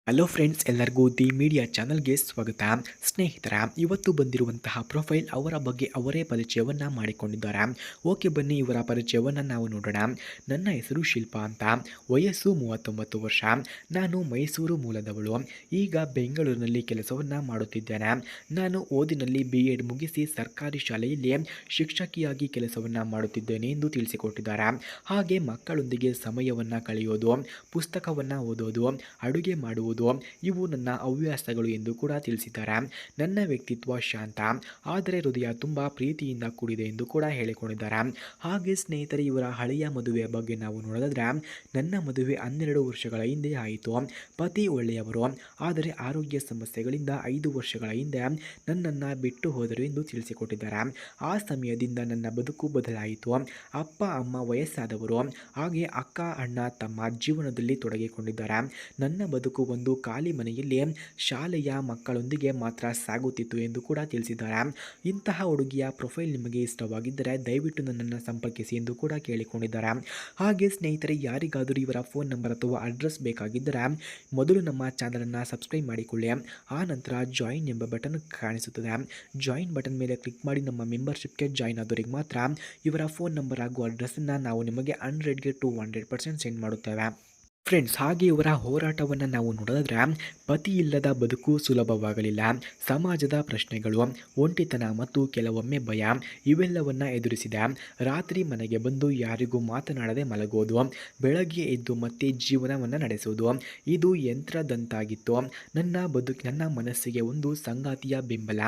Hello friends, ಎಲ್ಲರಿಗೂ the media ಚಾನಲ್ಗೆ ಸ್ವಾಗತ. ಸ್ನೇಹಿತರ, ಇವತ್ತು ಬಂದಿರುವಂತಹ ಪ್ರೊಫೈಲ್ ಅವರ ಬಗ್ಗೆ ಅವರೇ ಪರಿಚಯವನ್ನು ಮಾಡಿಕೊಂಡಿದ್ದಾರೆ. ಓಕೆ, ಬನ್ನಿ ಇವರ ಪರಿಚಯವನ್ನು ನಾವು ನೋಡೋಣ. ನನ್ನ ಹೆಸರು ಶಿಲ್ಪಾ ಅಂತ, ವಯಸ್ಸು 39 ವರ್ಷ. ನಾನು ಮೈಸೂರು ಮೂಲದವಳು. ಈಗ ಬೆಂಗಳೂರಿನಲ್ಲಿ ಕೆಲಸವನ್ನು ಮಾಡುತ್ತಿದ್ದೇನೆ. ನಾನು ಓದಿನಲ್ಲಿ BEd ಮುಗಿಸಿ ಸರ್ಕಾರಿ ಶಾಲೆಯಲ್ಲಿ ಶಿಕ್ಷಕಿಯಾಗಿ ಕೆಲಸವನ್ನು ಮಾಡುತ್ತಿದ್ದೇನೆ ಎಂದು ತಿಳಿಸಿಕೊಟ್ಟಿದ್ದಾರೆ. ಹಾಗೆ ಮಕ್ಕಳೊಂದಿಗೆ ಸಮಯವನ್ನು ಕಳೆಯೋದು, ಪುಸ್ತಕವನ್ನು ಓದೋದು, ಅಡುಗೆ ಮಾಡುವುದು ಇವು ನನ್ನ ಹವ್ಯಾಸಗಳು ಎಂದು ಕೂಡ ತಿಳಿಸಿದ್ದಾರೆ. ನನ್ನ ವ್ಯಕ್ತಿತ್ವ ಶಾಂತ, ಆದರೆ ಹೃದಯ ತುಂಬ ಪ್ರೀತಿಯಿಂದ ಕೂಡಿದೆ ಎಂದು ಕೂಡ ಹೇಳಿಕೊಂಡಿದ್ದಾರೆ. ಹಾಗೆ ಸ್ನೇಹಿತರೆ, ಇವರ ಹಳೆಯ ಮದುವೆಯ ಬಗ್ಗೆ ನಾವು ನೋಡಿದ್ರೆ, ನನ್ನ ಮದುವೆ 12 ವರ್ಷಗಳ ಹಿಂದೆ ಆಯಿತು. ಪತಿ ಒಳ್ಳೆಯವರು, ಆದರೆ ಆರೋಗ್ಯ ಸಮಸ್ಯೆಗಳಿಂದ 5 ವರ್ಷಗಳ ಹಿಂದೆ ನನ್ನನ್ನು ಬಿಟ್ಟು ಹೋದರು ಎಂದು ತಿಳಿಸಿಕೊಟ್ಟಿದ್ದಾರೆ. ಆ ಸಮಯದಿಂದ ನನ್ನ ಬದುಕು ಬದಲಾಯಿತು. ಅಪ್ಪ ಅಮ್ಮ ವಯಸ್ಸಾದವರು, ಹಾಗೆ ಅಕ್ಕ ಅಣ್ಣ ತಮ್ಮ ಜೀವನದಲ್ಲಿ ತೊಡಗಿಕೊಂಡಿದ್ದಾರೆ. ನನ್ನ ಬದುಕು ಒಂದು ಖಾಲಿ ಮನೆಯಲ್ಲಿ ಶಾಲೆಯ ಮಕ್ಕಳೊಂದಿಗೆ ಮಾತ್ರ ಸಾಗುತ್ತಿತ್ತು ಎಂದು ಕೂಡ ತಿಳಿಸಿದ್ದಾರೆ. ಇಂತಹ ಹುಡುಗಿಯ ಪ್ರೊಫೈಲ್ ನಿಮಗೆ ಇಷ್ಟವಾಗಿದ್ದರೆ ದಯವಿಟ್ಟು ನನ್ನನ್ನು ಸಂಪರ್ಕಿಸಿ ಎಂದು ಕೂಡ ಕೇಳಿಕೊಂಡಿದ್ದಾರೆ. ಹಾಗೆ ಸ್ನೇಹಿತರೆ, ಯಾರಿಗಾದರೂ ಇವರ ಫೋನ್ ನಂಬರ್ ಅಥವಾ ಅಡ್ರೆಸ್ ಬೇಕಾಗಿದ್ದರೆ ಮೊದಲು ನಮ್ಮ ಚಾನಲನ್ನು ಸಬ್ಸ್ಕ್ರೈಬ್ ಮಾಡಿಕೊಳ್ಳಿ. ಆ ನಂತರ ಜಾಯಿನ್ ಎಂಬ ಬಟನ್ ಕಾಣಿಸುತ್ತದೆ. ಜಾಯಿನ್ ಬಟನ್ ಮೇಲೆ ಕ್ಲಿಕ್ ಮಾಡಿ ನಮ್ಮ ಮೆಂಬರ್ಶಿಪ್ಗೆ ಜಾಯಿನ್ ಆದವರಿಗೆ ಮಾತ್ರ ಇವರ ಫೋನ್ ನಂಬರ್ ಹಾಗೂ ಅಡ್ರೆಸ್ಸನ್ನು ನಾವು ನಿಮಗೆ 100ಗೆ 200% ಸೆಂಡ್ ಮಾಡುತ್ತೇವೆ. ಫ್ರೆಂಡ್ಸ್, ಹಾಗೆ ಇವರ ಹೋರಾಟವನ್ನು ನಾವು ನೋಡಿದ್ರೆ, ಪತಿ ಇಲ್ಲದ ಬದುಕು ಸುಲಭವಾಗಲಿಲ್ಲ. ಸಮಾಜದ ಪ್ರಶ್ನೆಗಳು, ಒಂಟಿತನ ಮತ್ತು ಕೆಲವೊಮ್ಮೆ ಭಯ ಇವೆಲ್ಲವನ್ನು ಎದುರಿಸಿದೆ. ರಾತ್ರಿ ಮನೆಗೆ ಬಂದು ಯಾರಿಗೂ ಮಾತನಾಡದೆ ಮಲಗೋದು, ಬೆಳಗ್ಗೆ ಎದ್ದು ಮತ್ತೆ ಜೀವನವನ್ನು ನಡೆಸುವುದು, ಇದು ಯಂತ್ರದಂತಾಗಿತ್ತು. ನನ್ನ ಮನಸ್ಸಿಗೆ ಒಂದು ಸಂಗಾತಿಯ ಬೆಂಬಲ,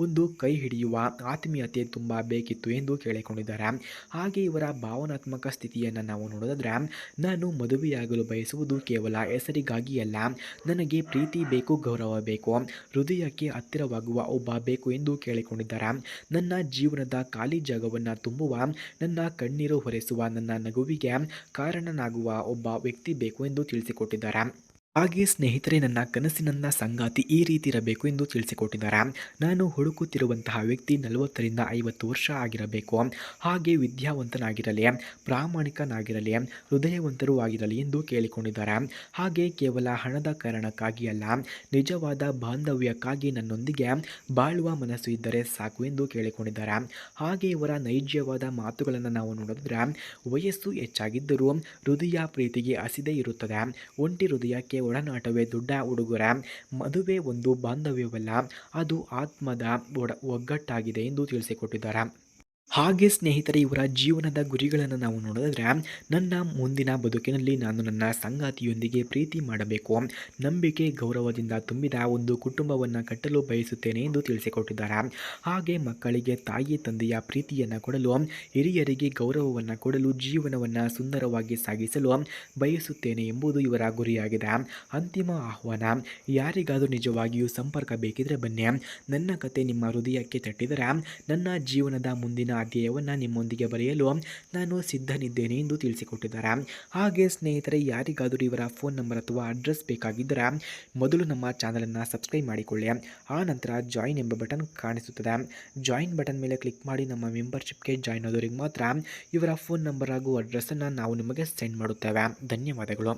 ಒಂದು ಕೈ ಹಿಡಿಯುವ ಆತ್ಮೀಯತೆ ತುಂಬ ಬೇಕಿತ್ತು ಎಂದು ಕೇಳಿಕೊಂಡಿದ್ದಾರೆ. ಹಾಗೆ ಇವರ ಭಾವನಾತ್ಮಕ ಸ್ಥಿತಿಯನ್ನು ನಾವು ನೋಡಿದ್ರೆ, ನಾನು ಮದುವೆಯಾಗಲು ಬಯಸುವುದು ಕೇವಲ ಹೆಸರಿಗಾಗಿ ಅಲ್ಲ, ನನಗೆ ಪ್ರೀತಿ ಬೇಕು, ಗೌರವ ಬೇಕು, ಹೃದಯಕ್ಕೆ ಹತ್ತಿರವಾಗುವ ಒಬ್ಬ ಬೇಕು ಎಂದು ಕೇಳಿಕೊಂಡಿದ್ದಾರೆ. ನನ್ನ ಜೀವನದ ಖಾಲಿ ಜಾಗವನ್ನು ತುಂಬುವ, ನನ್ನ ಕಣ್ಣೀರು ಹೊರೆಸುವ, ನನ್ನ ನಗುವಿಗೆ ಕಾರಣನಾಗುವ ಒಬ್ಬ ವ್ಯಕ್ತಿ ಬೇಕು ಎಂದು ತಿಳಿಸಿಕೊಟ್ಟಿದ್ದಾರೆ. ಹಾಗೆ ಸ್ನೇಹಿತರೆ, ನನ್ನ ಕನಸಿನ ಸಂಗಾತಿ ಈ ರೀತಿ ಇರಬೇಕು ಎಂದು ತಿಳಿಸಿಕೊಟ್ಟಿದ್ದಾರೆ. ನಾನು ಹುಡುಕುತ್ತಿರುವಂತಹ ವ್ಯಕ್ತಿ 40ರಿಂದ 50 ವರ್ಷ ಆಗಿರಬೇಕು. ಹಾಗೆ ವಿದ್ಯಾವಂತನಾಗಿರಲಿ, ಪ್ರಾಮಾಣಿಕನಾಗಿರಲಿ, ಹೃದಯವಂತರೂ ಆಗಿರಲಿ ಎಂದು ಕೇಳಿಕೊಂಡಿದ್ದಾರೆ. ಹಾಗೆ ಕೇವಲ ಹಣದ ಕಾರಣಕ್ಕಾಗಿ ಅಲ್ಲ, ನಿಜವಾದ ಬಾಂಧವ್ಯಕ್ಕಾಗಿ ನನ್ನೊಂದಿಗೆ ಬಾಳುವ ಮನಸ್ಸು ಇದ್ದರೆ ಸಾಕು ಎಂದು ಕೇಳಿಕೊಂಡಿದ್ದಾರೆ. ಹಾಗೆ ಇವರ ನೈಜವಾದ ಮಾತುಗಳನ್ನು ನಾವು ನೋಡಿದ್ರೆ, ವಯಸ್ಸು ಹೆಚ್ಚಾಗಿದ್ದರೂ ಹೃದಯ ಪ್ರೀತಿಗೆ ಹಸಿದೇ ಇರುತ್ತದೆ. ಒಂಟಿ ಹೃದಯಕ್ಕೆ ಒಡನಾಟವೇ ದೊಡ್ಡ ಉಡುಗೊರೆ. ಮದುವೆ ಒಂದು ಬಾಂಧವ್ಯವಲ್ಲ, ಅದು ಆತ್ಮದ ಒಗ್ಗಟ್ಟಾಗಿದೆ ಎಂದು ತಿಳಿಸಿಕೊಟ್ಟಿದ್ದಾರೆ. ಹಾಗೆ ಸ್ನೇಹಿತರೆ, ಇವರ ಜೀವನದ ಗುರಿಗಳನ್ನು ನಾವು ನೋಡಿದ್ರೆ, ನನ್ನ ಮುಂದಿನ ಬದುಕಿನಲ್ಲಿ ನಾನು ನನ್ನ ಸಂಗಾತಿಯೊಂದಿಗೆ ಪ್ರೀತಿ ಮಾಡಬೇಕು, ನಂಬಿಕೆ ಗೌರವದಿಂದ ತುಂಬಿದ ಒಂದು ಕುಟುಂಬವನ್ನು ಕಟ್ಟಲು ಬಯಸುತ್ತೇನೆ ಎಂದು ತಿಳಿಸಿಕೊಟ್ಟಿದ್ದಾರೆ. ಹಾಗೆ ಮಕ್ಕಳಿಗೆ ತಾಯಿ ತಂದೆಯ ಪ್ರೀತಿಯನ್ನು ಕೊಡಲು, ಹಿರಿಯರಿಗೆ ಗೌರವವನ್ನು ಕೊಡಲು, ಜೀವನವನ್ನು ಸುಂದರವಾಗಿ ಸಾಗಿಸಲು ಬಯಸುತ್ತೇನೆ ಎಂಬುದು ಇವರ ಗುರಿಯಾಗಿದೆ. ಅಂತಿಮ ಆಹ್ವಾನ, ಯಾರಿಗಾದರೂ ನಿಜವಾಗಿಯೂ ಸಂಪರ್ಕ ಬೇಕಿದ್ರೆ ಬನ್ನಿ. ನನ್ನ ಕತೆ ನಿಮ್ಮ ಹೃದಯಕ್ಕೆ ತಟ್ಟಿದರೆ ನನ್ನ ಜೀವನದ ಮುಂದಿನ ಅಧ್ಯಾಯವನ್ನು ನಿಮ್ಮೊಂದಿಗೆ ಬರೆಯಲು ನಾನು ಸಿದ್ಧನಿದ್ದೇನೆ ಎಂದು ತಿಳಿಸಿಕೊಟ್ಟಿದ್ದಾರೆ. ಹಾಗೆ ಸ್ನೇಹಿತರೆ, ಯಾರಿಗಾದರೂ ಇವರ ಫೋನ್ ನಂಬರ್ ಅಥವಾ ಅಡ್ರೆಸ್ ಬೇಕಾಗಿದ್ದರೆ ಮೊದಲು ನಮ್ಮ ಚಾನಲನ್ನು ಸಬ್ಸ್ಕ್ರೈಬ್ ಮಾಡಿಕೊಳ್ಳಿ. ಆ ನಂತರ ಜಾಯಿನ್ ಎಂಬ ಬಟನ್ ಕಾಣಿಸುತ್ತದೆ. ಜಾಯಿನ್ ಬಟನ್ ಮೇಲೆ ಕ್ಲಿಕ್ ಮಾಡಿ ನಮ್ಮ ಮೆಂಬರ್ಶಿಪ್ಗೆ ಜಾಯಿನ್ ಆದವರಿಗೆ ಮಾತ್ರ ಇವರ ಫೋನ್ ನಂಬರ್ ಹಾಗೂ ಅಡ್ರೆಸ್ಸನ್ನು ನಾವು ನಿಮಗೆ ಸೆಂಡ್ ಮಾಡುತ್ತೇವೆ. ಧನ್ಯವಾದಗಳು.